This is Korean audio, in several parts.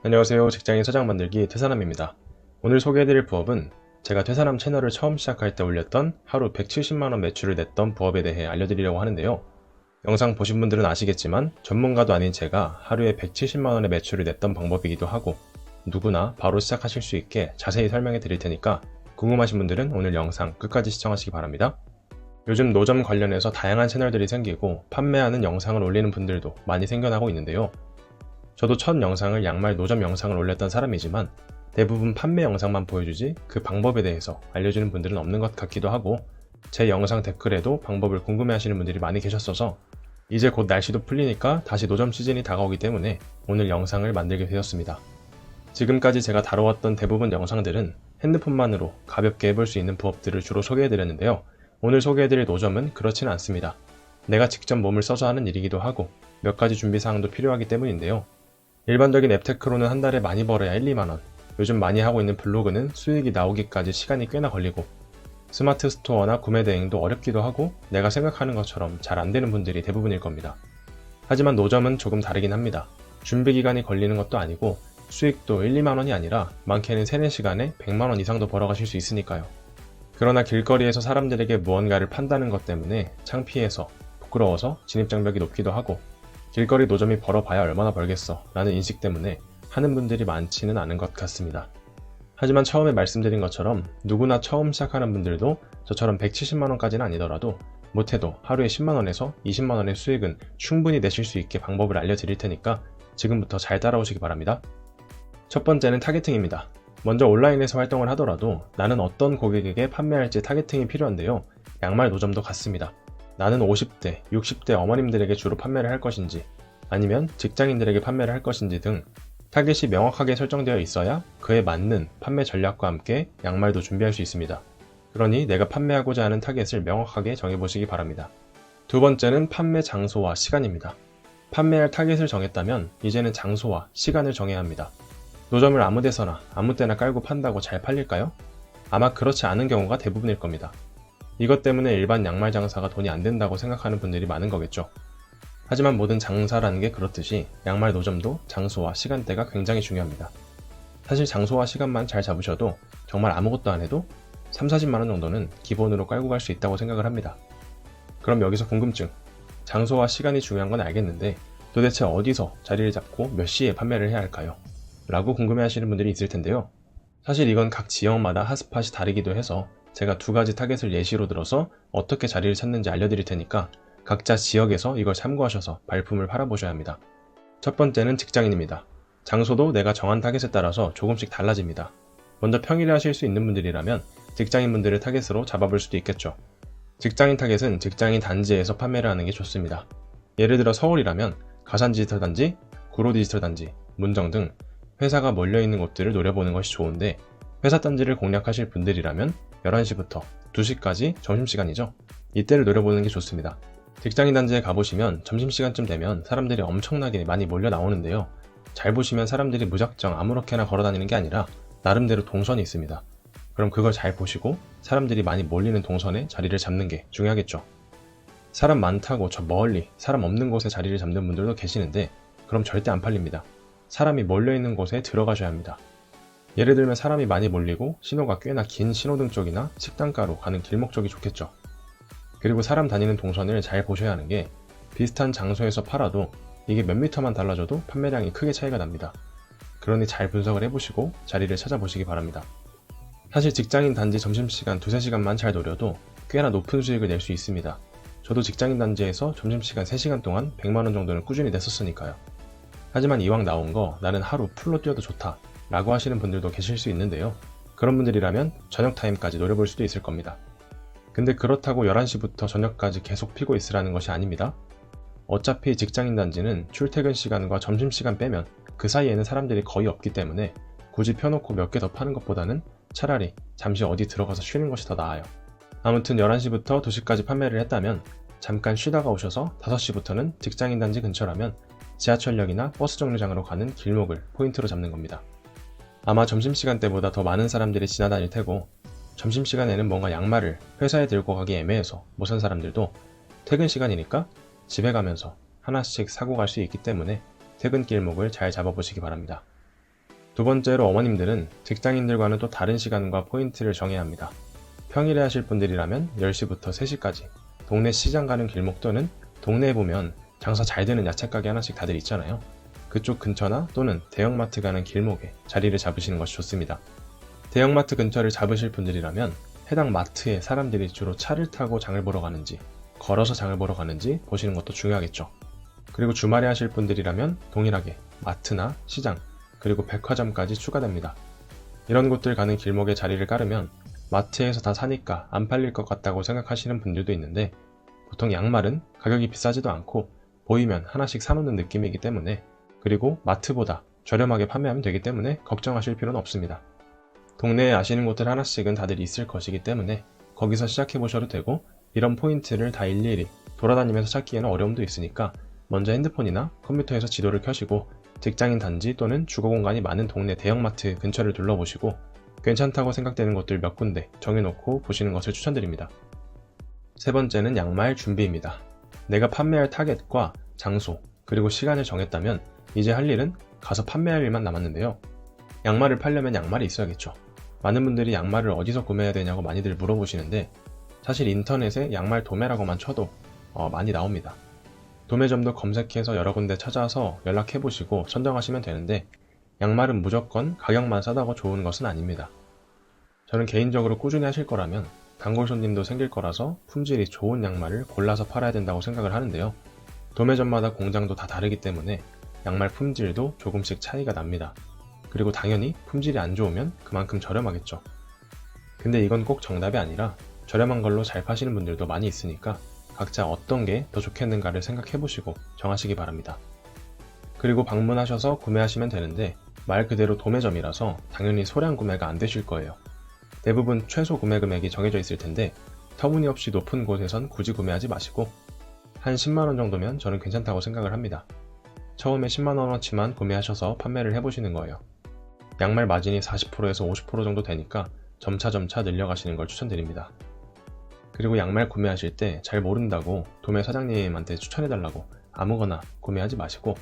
안녕하세요. 직장인 서장 만들기 퇴사남입니다. 오늘 소개해드릴 부업은 제가 퇴사남 채널을 처음 시작할 때 올렸던 하루 170만원 매출을 냈던 부업에 대해 알려드리려고 하는데요. 영상 보신 분들은 아시겠지만 전문가도 아닌 제가 하루에 170만원의 매출을 냈던 방법이기도 하고 누구나 바로 시작하실 수 있게 자세히 설명해 드릴 테니까 궁금하신 분들은 오늘 영상 끝까지 시청하시기 바랍니다. 요즘 노점 관련해서 다양한 채널들이 생기고 판매하는 영상을 올리는 분들도 많이 생겨나고 있는데요. 저도 첫 영상을 양말 노점 영상을 올렸던 사람이지만 대부분 판매 영상만 보여주지 그 방법에 대해서 알려주는 분들은 없는 것 같기도 하고 제 영상 댓글에도 방법을 궁금해하시는 분들이 많이 계셨어서 이제 곧 날씨도 풀리니까 다시 노점 시즌이 다가오기 때문에 오늘 영상을 만들게 되었습니다. 지금까지 제가 다뤄왔던 대부분 영상들은 핸드폰만으로 가볍게 해볼 수 있는 부업들을 주로 소개해드렸는데요. 오늘 소개해드릴 노점은 그렇지는 않습니다. 내가 직접 몸을 써서 하는 일이기도 하고 몇 가지 준비사항도 필요하기 때문인데요. 일반적인 앱테크로는 한 달에 많이 벌어야 1, 2만원, 요즘 많이 하고 있는 블로그는 수익이 나오기까지 시간이 꽤나 걸리고 스마트 스토어나 구매 대행도 어렵기도 하고 내가 생각하는 것처럼 잘 안되는 분들이 대부분일 겁니다. 하지만 노점은 조금 다르긴 합니다. 준비 기간이 걸리는 것도 아니고 수익도 1, 2만원이 아니라 많게는 3, 4시간에 100만원 이상도 벌어가실 수 있으니까요. 그러나 길거리에서 사람들에게 무언가를 판다는 것 때문에 창피해서 부끄러워서 진입장벽이 높기도 하고 길거리 노점이 벌어봐야 얼마나 벌겠어 라는 인식 때문에 하는 분들이 많지는 않은 것 같습니다. 하지만 처음에 말씀드린 것처럼 누구나 처음 시작하는 분들도 저처럼 170만원까지는 아니더라도 못해도 하루에 10만원에서 20만원의 수익은 충분히 내실 수 있게 방법을 알려드릴 테니까 지금부터 잘 따라오시기 바랍니다. 첫 번째는 타겟팅입니다. 먼저 온라인에서 활동을 하더라도 나는 어떤 고객에게 판매할지 타겟팅이 필요한데요. 양말 노점도 같습니다. 나는 50대, 60대 어머님들에게 주로 판매를 할 것인지 아니면 직장인들에게 판매를 할 것인지 등 타겟이 명확하게 설정되어 있어야 그에 맞는 판매 전략과 함께 양말도 준비할 수 있습니다. 그러니 내가 판매하고자 하는 타겟을 명확하게 정해보시기 바랍니다. 두 번째는 판매 장소와 시간입니다. 판매할 타겟을 정했다면 이제는 장소와 시간을 정해야 합니다. 노점을 아무 데서나 아무 때나 깔고 판다고 잘 팔릴까요? 아마 그렇지 않은 경우가 대부분일 겁니다. 이것 때문에 일반 양말 장사가 돈이 안 된다고 생각하는 분들이 많은 거겠죠. 하지만 모든 장사라는 게 그렇듯이 양말 노점도 장소와 시간대가 굉장히 중요합니다. 사실 장소와 시간만 잘 잡으셔도 정말 아무것도 안 해도 3, 40만원 정도는 기본으로 깔고 갈 수 있다고 생각을 합니다. 그럼 여기서 궁금증. 장소와 시간이 중요한 건 알겠는데 도대체 어디서 자리를 잡고 몇 시에 판매를 해야 할까요? 라고 궁금해 하시는 분들이 있을 텐데요. 사실 이건 각 지역마다 핫스팟이 다르기도 해서 제가 두 가지 타겟을 예시로 들어서 어떻게 자리를 찾는지 알려드릴 테니까 각자 지역에서 이걸 참고하셔서 발품을 팔아보셔야 합니다. 첫 번째는 직장인입니다. 장소도 내가 정한 타겟에 따라서 조금씩 달라집니다. 먼저 평일에 하실 수 있는 분들이라면 직장인분들을 타겟으로 잡아볼 수도 있겠죠. 직장인 타겟은 직장인 단지에서 판매를 하는 게 좋습니다. 예를 들어 서울이라면 가산 디지털 단지, 구로 디지털 단지, 문정 등 회사가 몰려있는 곳들을 노려보는 것이 좋은데 회사 단지를 공략하실 분들이라면 11시부터 2시까지 점심시간이죠. 이때를 노려보는 게 좋습니다. 직장인 단지에 가보시면 점심시간쯤 되면 사람들이 엄청나게 많이 몰려 나오는데요. 잘 보시면 사람들이 무작정 아무렇게나 걸어다니는 게 아니라 나름대로 동선이 있습니다. 그럼 그걸 잘 보시고 사람들이 많이 몰리는 동선에 자리를 잡는 게 중요하겠죠. 사람 많다고 저 멀리 사람 없는 곳에 자리를 잡는 분들도 계시는데 그럼 절대 안 팔립니다. 사람이 몰려있는 곳에 들어가셔야 합니다. 예를 들면 사람이 많이 몰리고 신호가 꽤나 긴 신호등 쪽이나 식당가로 가는 길목 쪽이 좋겠죠. 그리고 사람 다니는 동선을 잘 보셔야 하는 게 비슷한 장소에서 팔아도 이게 몇 미터만 달라져도 판매량이 크게 차이가 납니다. 그러니 잘 분석을 해보시고 자리를 찾아보시기 바랍니다. 사실 직장인 단지 점심시간 2-3시간만 잘 노려도 꽤나 높은 수익을 낼 수 있습니다. 저도 직장인 단지에서 점심시간 3시간 동안 100만원 정도는 꾸준히 냈었으니까요. 하지만 이왕 나온 거 나는 하루 풀로 뛰어도 좋다 라고 하시는 분들도 계실 수 있는데요. 그런 분들이라면 저녁 타임까지 노려볼 수도 있을 겁니다. 근데 그렇다고 11시부터 저녁까지 계속 피고 있으라는 것이 아닙니다. 어차피 직장인 단지는 출퇴근 시간과 점심시간 빼면 그 사이에는 사람들이 거의 없기 때문에 굳이 펴놓고 몇 개 더 파는 것보다는 차라리 잠시 어디 들어가서 쉬는 것이 더 나아요. 아무튼 11시부터 2시까지 판매를 했다면 잠깐 쉬다가 오셔서 5시부터는 직장인 단지 근처라면 지하철역이나 버스 정류장으로 가는 길목을 포인트로 잡는 겁니다. 아마 점심시간대보다 더 많은 사람들이 지나다닐 테고 점심시간에는 뭔가 양말을 회사에 들고 가기 애매해서 못 산 사람들도 퇴근 시간이니까 집에 가면서 하나씩 사고 갈 수 있기 때문에 퇴근 길목을 잘 잡아보시기 바랍니다. 두 번째로 어머님들은 직장인들과는 또 다른 시간과 포인트를 정해야 합니다. 평일에 하실 분들이라면 10시부터 3시까지 동네 시장 가는 길목 또는 동네에 보면 장사 잘 되는 야채가게 하나씩 다들 있잖아요. 그쪽 근처나 또는 대형마트 가는 길목에 자리를 잡으시는 것이 좋습니다. 대형마트 근처를 잡으실 분들이라면 해당 마트에 사람들이 주로 차를 타고 장을 보러 가는지 걸어서 장을 보러 가는지 보시는 것도 중요하겠죠. 그리고 주말에 하실 분들이라면 동일하게 마트나 시장 그리고 백화점까지 추가됩니다. 이런 곳들 가는 길목에 자리를 깔으면 마트에서 다 사니까 안 팔릴 것 같다고 생각하시는 분들도 있는데 보통 양말은 가격이 비싸지도 않고 보이면 하나씩 사놓는 느낌이기 때문에 그리고 마트보다 저렴하게 판매하면 되기 때문에 걱정하실 필요는 없습니다. 동네에 아시는 곳들 하나씩은 다들 있을 것이기 때문에 거기서 시작해보셔도 되고 이런 포인트를 다 일일이 돌아다니면서 찾기에는 어려움도 있으니까 먼저 핸드폰이나 컴퓨터에서 지도를 켜시고 직장인 단지 또는 주거공간이 많은 동네 대형마트 근처를 둘러보시고 괜찮다고 생각되는 곳들 몇 군데 정해놓고 보시는 것을 추천드립니다. 세 번째는 양말 준비입니다. 내가 판매할 타겟과 장소 그리고 시간을 정했다면 이제 할 일은 가서 판매할 일만 남았는데요. 양말을 팔려면 양말이 있어야겠죠. 많은 분들이 양말을 어디서 구매해야 되냐고 많이들 물어보시는데 사실 인터넷에 양말 도매라고만 쳐도 많이 나옵니다. 도매점도 검색해서 여러 군데 찾아서 연락해보시고 선정하시면 되는데 양말은 무조건 가격만 싸다고 좋은 것은 아닙니다. 저는 개인적으로 꾸준히 하실 거라면 단골 손님도 생길 거라서 품질이 좋은 양말을 골라서 팔아야 된다고 생각을 하는데요. 도매점마다 공장도 다 다르기 때문에 양말 품질도 조금씩 차이가 납니다. 그리고 당연히 품질이 안 좋으면 그만큼 저렴하겠죠. 근데 이건 꼭 정답이 아니라 저렴한 걸로 잘 파시는 분들도 많이 있으니까 각자 어떤 게 더 좋겠는가를 생각해보시고 정하시기 바랍니다. 그리고 방문하셔서 구매하시면 되는데 말 그대로 도매점이라서 당연히 소량 구매가 안 되실 거예요. 대부분 최소 구매 금액이 정해져 있을 텐데 터무니없이 높은 곳에선 굳이 구매하지 마시고 한 10만원 정도면 저는 괜찮다고 생각을 합니다. 처음에 10만원어치만 구매하셔서 판매를 해보시는 거예요. 양말 마진이 40%에서 50% 정도 되니까 점차 늘려가시는 걸 추천드립니다. 그리고 양말 구매하실 때 잘 모른다고 도매 사장님한테 추천해달라고 아무거나 구매하지 마시고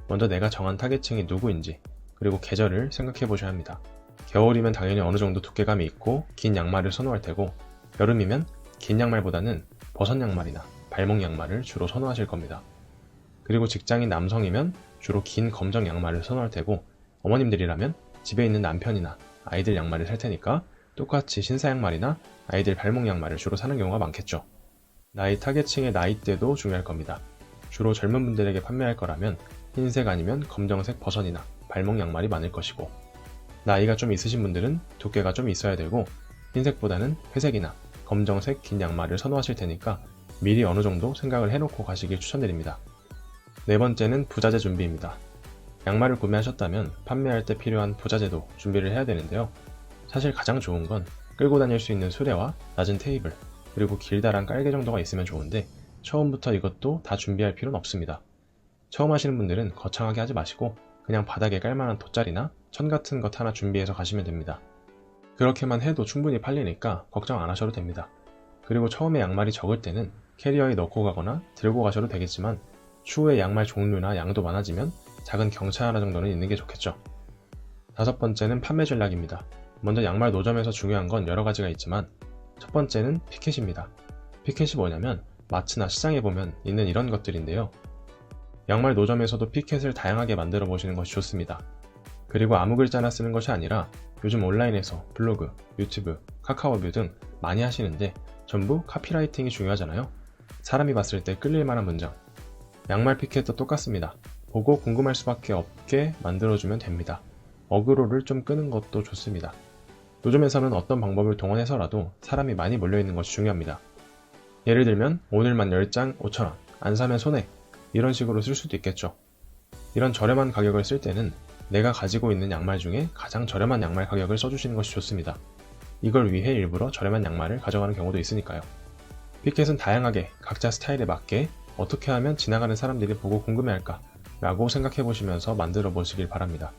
먼저 내가 정한 타겟층이 누구인지 그리고 계절을 생각해 보셔야 합니다. 겨울이면 당연히 어느 정도 두께감이 있고 긴 양말을 선호할 테고 여름이면 긴 양말보다는 버섯 양말이나 발목 양말을 주로 선호하실 겁니다. 그리고 직장인 남성이면 주로 긴 검정 양말을 선호할 테고 어머님들이라면 집에 있는 남편이나 아이들 양말을 살 테니까 똑같이 신사 양말이나 아이들 발목 양말을 주로 사는 경우가 많겠죠. 나이 타겟층의 나이대도 중요할 겁니다. 주로 젊은 분들에게 판매할 거라면 흰색 아니면 검정색 버선이나 발목 양말이 많을 것이고 나이가 좀 있으신 분들은 두께가 좀 있어야 되고 흰색보다는 회색이나 검정색 긴 양말을 선호하실 테니까 미리 어느 정도 생각을 해놓고 가시길 추천드립니다. 네 번째는 부자재 준비입니다. 양말을 구매하셨다면 판매할 때 필요한 부자재도 준비를 해야 되는데요. 사실 가장 좋은 건 끌고 다닐 수 있는 수레와 낮은 테이블 그리고 길다란 깔개 정도가 있으면 좋은데 처음부터 이것도 다 준비할 필요는 없습니다. 처음 하시는 분들은 거창하게 하지 마시고 그냥 바닥에 깔만한 돗자리나 천 같은 것 하나 준비해서 가시면 됩니다. 그렇게만 해도 충분히 팔리니까 걱정 안 하셔도 됩니다. 그리고 처음에 양말이 적을 때는 캐리어에 넣고 가거나 들고 가셔도 되겠지만 추후에 양말 종류나 양도 많아지면 작은 경차 하나 정도는 있는 게 좋겠죠. 다섯 번째는 판매 전략입니다. 먼저 양말 노점에서 중요한 건 여러 가지가 있지만 첫 번째는 피켓입니다. 피켓이 뭐냐면 마트나 시장에 보면 있는 이런 것들인데요. 양말 노점에서도 피켓을 다양하게 만들어 보시는 것이 좋습니다. 그리고 아무 글자나 쓰는 것이 아니라 요즘 온라인에서 블로그, 유튜브, 카카오뷰 등 많이 하시는데 전부 카피라이팅이 중요하잖아요. 사람이 봤을 때 끌릴 만한 문장. 양말 피켓도 똑같습니다. 보고 궁금할 수밖에 없게 만들어주면 됩니다. 어그로를 좀 끄는 것도 좋습니다. 요즘에서는 어떤 방법을 동원해서라도 사람이 많이 몰려있는 것이 중요합니다. 예를 들면 오늘만 10장 5,000원, 안 사면 손해 이런 식으로 쓸 수도 있겠죠. 이런 저렴한 가격을 쓸 때는 내가 가지고 있는 양말 중에 가장 저렴한 양말 가격을 써주시는 것이 좋습니다. 이걸 위해 일부러 저렴한 양말을 가져가는 경우도 있으니까요. 피켓은 다양하게 각자 스타일에 맞게 어떻게 하면 지나가는 사람들이 보고 궁금해할까 라고 생각해 보시면서 만들어 보시길 바랍니다.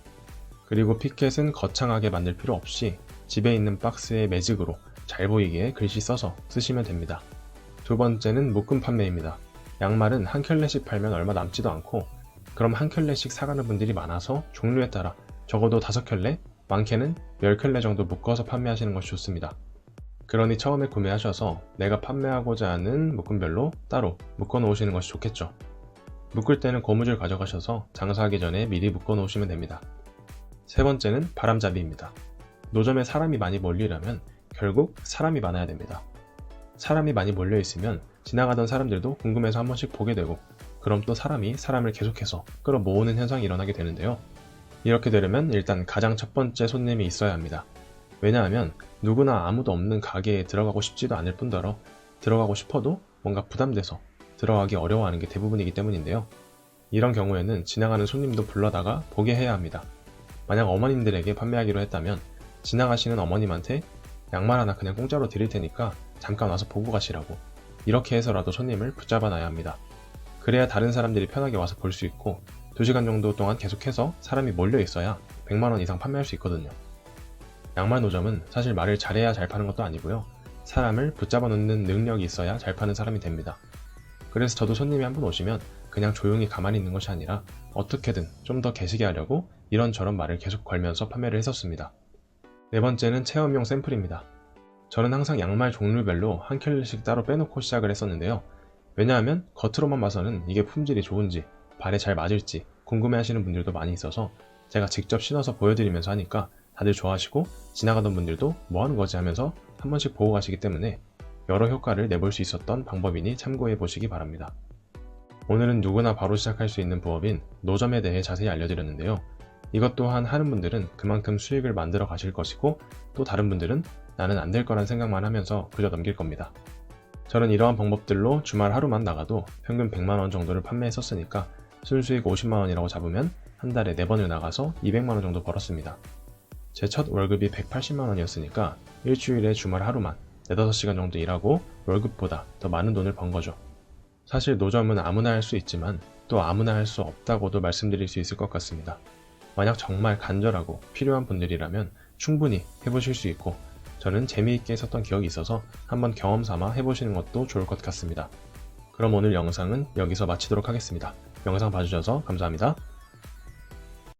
그리고 피켓은 거창하게 만들 필요 없이 집에 있는 박스에 매직으로 잘 보이게 글씨 써서 쓰시면 됩니다. 두 번째는 묶음 판매입니다. 양말은 한 켤레씩 팔면 얼마 남지도 않고 그럼 한 켤레씩 사가는 분들이 많아서 종류에 따라 적어도 5켤레, 많게는 10켤레 정도 묶어서 판매하시는 것이 좋습니다. 그러니 처음에 구매하셔서 내가 판매하고자 하는 묶음별로 따로 묶어 놓으시는 것이 좋겠죠. 묶을 때는 고무줄 가져가셔서 장사하기 전에 미리 묶어 놓으시면 됩니다. 세 번째는 바람잡이입니다. 노점에 사람이 많이 몰리려면 결국 사람이 많아야 됩니다. 사람이 많이 몰려 있으면 지나가던 사람들도 궁금해서 한 번씩 보게 되고, 그럼 또 사람이 사람을 계속해서 끌어모으는 현상이 일어나게 되는데요. 이렇게 되려면 일단 가장 첫 번째 손님이 있어야 합니다. 왜냐하면 누구나 아무도 없는 가게에 들어가고 싶지도 않을 뿐더러 들어가고 싶어도 뭔가 부담돼서 들어가기 어려워하는 게 대부분이기 때문인데요. 이런 경우에는 지나가는 손님도 불러다가 보게 해야 합니다. 만약 어머님들에게 판매하기로 했다면 지나가시는 어머님한테 양말 하나 그냥 공짜로 드릴 테니까 잠깐 와서 보고 가시라고, 이렇게 해서라도 손님을 붙잡아 놔야 합니다. 그래야 다른 사람들이 편하게 와서 볼 수 있고 2시간 정도 동안 계속해서 사람이 몰려 있어야 100만원 이상 판매할 수 있거든요. 양말 노점은 사실 말을 잘해야 잘 파는 것도 아니고요. 사람을 붙잡아 놓는 능력이 있어야 잘 파는 사람이 됩니다. 그래서 저도 손님이 한 분 오시면 그냥 조용히 가만히 있는 것이 아니라 어떻게든 좀 더 계시게 하려고 이런저런 말을 계속 걸면서 판매를 했었습니다. 네 번째는 체험용 샘플입니다. 저는 항상 양말 종류별로 한 켤레씩 따로 빼놓고 시작을 했었는데요. 왜냐하면 겉으로만 봐서는 이게 품질이 좋은지 발에 잘 맞을지 궁금해하시는 분들도 많이 있어서 제가 직접 신어서 보여드리면서 하니까 다들 좋아하시고 지나가던 분들도 뭐하는 거지 하면서 한 번씩 보고 가시기 때문에 여러 효과를 내볼 수 있었던 방법이니 참고해 보시기 바랍니다. 오늘은 누구나 바로 시작할 수 있는 부업인 노점에 대해 자세히 알려드렸는데요. 이것 또한 하는 분들은 그만큼 수익을 만들어 가실 것이고, 또 다른 분들은 나는 안 될 거란 생각만 하면서 그저 넘길 겁니다. 저는 이러한 방법들로 주말 하루만 나가도 평균 100만원 정도를 판매했었으니까 순수익 50만원이라고 잡으면 한 달에 4번을 나가서 200만원 정도 벌었습니다. 제 첫 월급이 180만원이었으니까 일주일에 주말 하루만 4-5시간 정도 일하고 월급보다 더 많은 돈을 번 거죠. 사실 노점은 아무나 할 수 있지만 또 아무나 할 수 없다고도 말씀드릴 수 있을 것 같습니다. 만약 정말 간절하고 필요한 분들이라면 충분히 해보실 수 있고, 저는 재미있게 했었던 기억이 있어서 한번 경험 삼아 해보시는 것도 좋을 것 같습니다. 그럼 오늘 영상은 여기서 마치도록 하겠습니다. 영상 봐주셔서 감사합니다.